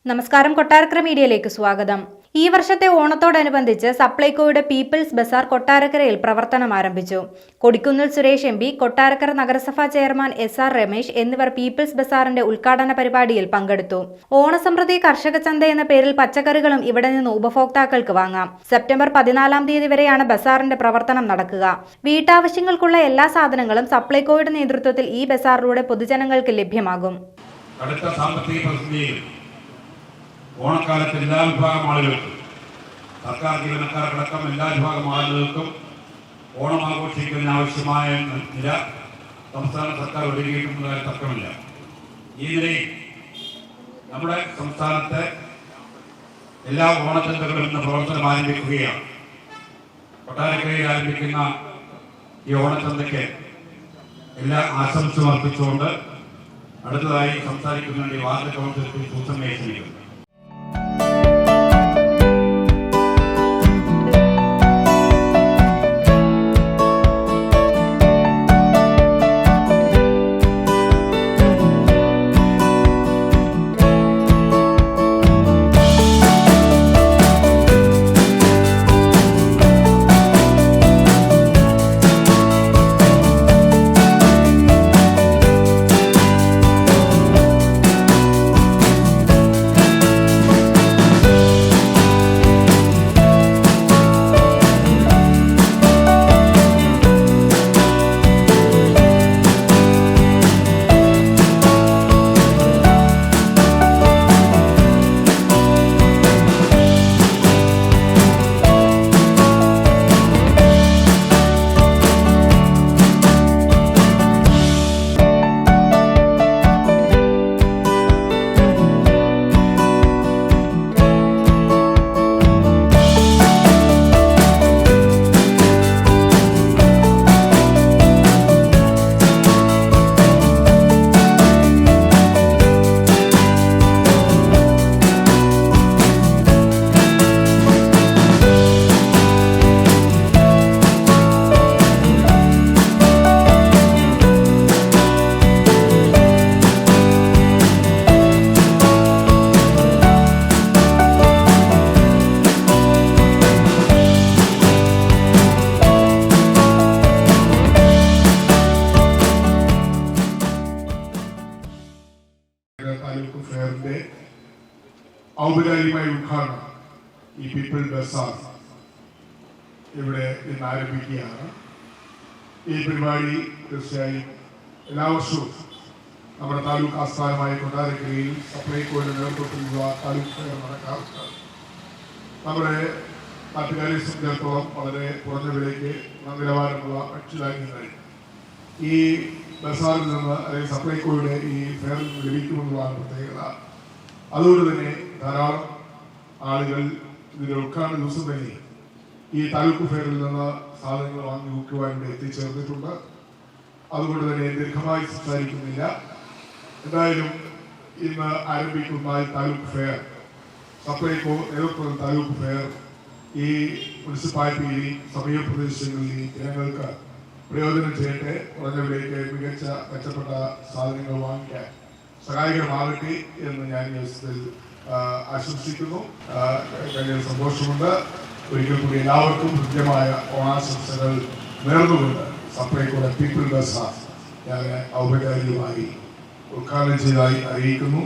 നമസ്കാരം, കൊട്ടാരക്കര മീഡിയയിലേക്ക് സ്വാഗതം. ഈ വർഷത്തെ ഓണത്തോടനുബന്ധിച്ച് സപ്ലൈകോയുടെ പീപ്പിൾസ് ബസാർ കൊട്ടാരക്കരയിൽ പ്രവർത്തനം ആരംഭിച്ചു. കൊടിക്കുന്നിൽ സുരേഷ് എം പി, കൊട്ടാരക്കര നഗരസഭാ ചെയർമാൻ SR രമേശ് എന്നിവർ പീപ്പിൾസ് ബസാറിന്റെ ഉദ്ഘാടന പരിപാടിയിൽ പങ്കെടുത്തു. ഓണസമൃദ്ധി കർഷക ചന്ത എന്ന പേരിൽ പച്ചക്കറികളും ഇവിടെ നിന്ന് ഉപഭോക്താക്കൾക്ക് വാങ്ങാം. സെപ്റ്റംബർ 14 വരെയാണ് ബസാറിന്റെ പ്രവർത്തനം നടക്കുക. വീട്ടാവശ്യങ്ങൾക്കുള്ള എല്ലാ സാധനങ്ങളും സപ്ലൈകോയുടെ നേതൃത്വത്തിൽ ഈ ബസാറിലൂടെ പൊതുജനങ്ങൾക്ക് ലഭ്യമാകും. അടുത്ത സാമ്പത്തിക പ്രതിസന്ധിയിൽ ഓണക്കാലത്ത് എല്ലാ വിഭാഗം ആളുകൾക്കും, സർക്കാർ ജീവനക്കാർക്കടക്കം എല്ലാ വിഭാഗം ആളുകൾക്കും ഓണം ആഘോഷിക്കുന്നതിന് ആവശ്യമായ നില സംസ്ഥാന സർക്കാർ ഒരുക്കിയിട്ടുള്ളതായ തർക്കമില്ല. ഈ നിലയിൽ നമ്മുടെ സംസ്ഥാനത്തെ എല്ലാ ഓണച്ചന്തകളും ഇന്ന് പ്രവർത്തനം ആരംഭിക്കുകയാണ്. കൊട്ടാരക്കരയിൽ ആരംഭിക്കുന്ന ഈ ഓണച്ചന്തയ്ക്ക് എല്ലാ ആശംസയും അർപ്പിച്ചുകൊണ്ട് അടുത്തതായി സംസാരിക്കുന്നതിന് വാർഡ് കൗൺസിൽ സൂസൻ മേശനിക്കും. താലൂക്ക് ഫെയറിന്റെ ഔപചാരികമായ ഉദ്ഘാടനം ഈ പീപ്പിൾസ് ബസാർ ഇവിടെ ഇന്ന് ആരംഭിക്കുകയാണ്. ഈ പരിപാടി തീർച്ചയായും എല്ലാ വർഷവും നമ്മുടെ താലൂക്ക് ആസ്ഥാനമായ കൊട്ടാരക്കരയിൽ സപ്ലൈകോയുടെ നേതൃത്വത്തിലുള്ള താലൂക്ക് ഫെയർ നടക്കാറുണ്ട്. നമ്മുടെ നാട്ടുകാരെ സംബന്ധിച്ചിടത്തോളം വളരെ കുറഞ്ഞ വിലയ്ക്ക് നിലവാരമുള്ള ഭക്ഷ്യധാന്യങ്ങൾ ഈ ബസാറിൽ നിന്ന് അല്ലെങ്കിൽ സപ്ലൈകോയുടെ ഈ ഫെയറിൽ നിന്ന് ലഭിക്കുമെന്നുള്ളതാണ് പ്രത്യേകത. അതുകൊണ്ട് തന്നെ ധാരാളം ആളുകൾ ഇതിന്റെ ഉദ്ഘാടന ദിവസം തന്നെ ഈ താലൂക്ക് ഫെയറിൽ നിന്ന് സാധനങ്ങൾ വാങ്ങി വിൽക്കുവാൻ ഇവിടെ എത്തിച്ചേർന്നിട്ടുണ്ട്. അതുകൊണ്ട് തന്നെ ദീർഘമായി സംസാരിക്കുന്നില്ല. എന്തായാലും ഇന്ന് ആരംഭിക്കുന്ന ഈ താലൂക്ക് ഫെയർ, സപ്ലൈകോ നേതൃത്വത്തിൽ താലൂക്ക് ഫെയർ ഈ മുനിസിപ്പാലിറ്റിയിലെയും സമീപ പ്രദേശങ്ങളിലെയും ജനങ്ങൾക്ക് പ്രയോജനം ചെയ്യട്ടെ. കുറഞ്ഞ വിലയ്ക്ക് മികച്ച മെച്ചപ്പെട്ട സാധനങ്ങൾ വാങ്ങിക്കാൻ സഹായകരമാകട്ടെ എന്ന് ഞാൻ ഈ അവസരത്തിൽ ആശംസിക്കുന്നു. വലിയ സന്തോഷമുണ്ട്. ഒരിക്കൽ കൂടി എല്ലാവർക്കും കൃത്യമായ ഓണാശംസകൾ നേർന്നുകൊണ്ട് സപ്ലൈകോയുടെ പീപ്പിൾസ് ബസാർ ഞാൻ ഔപചാരികമായി ഉദ്ഘാടനം ചെയ്തതായി അറിയിക്കുന്നു.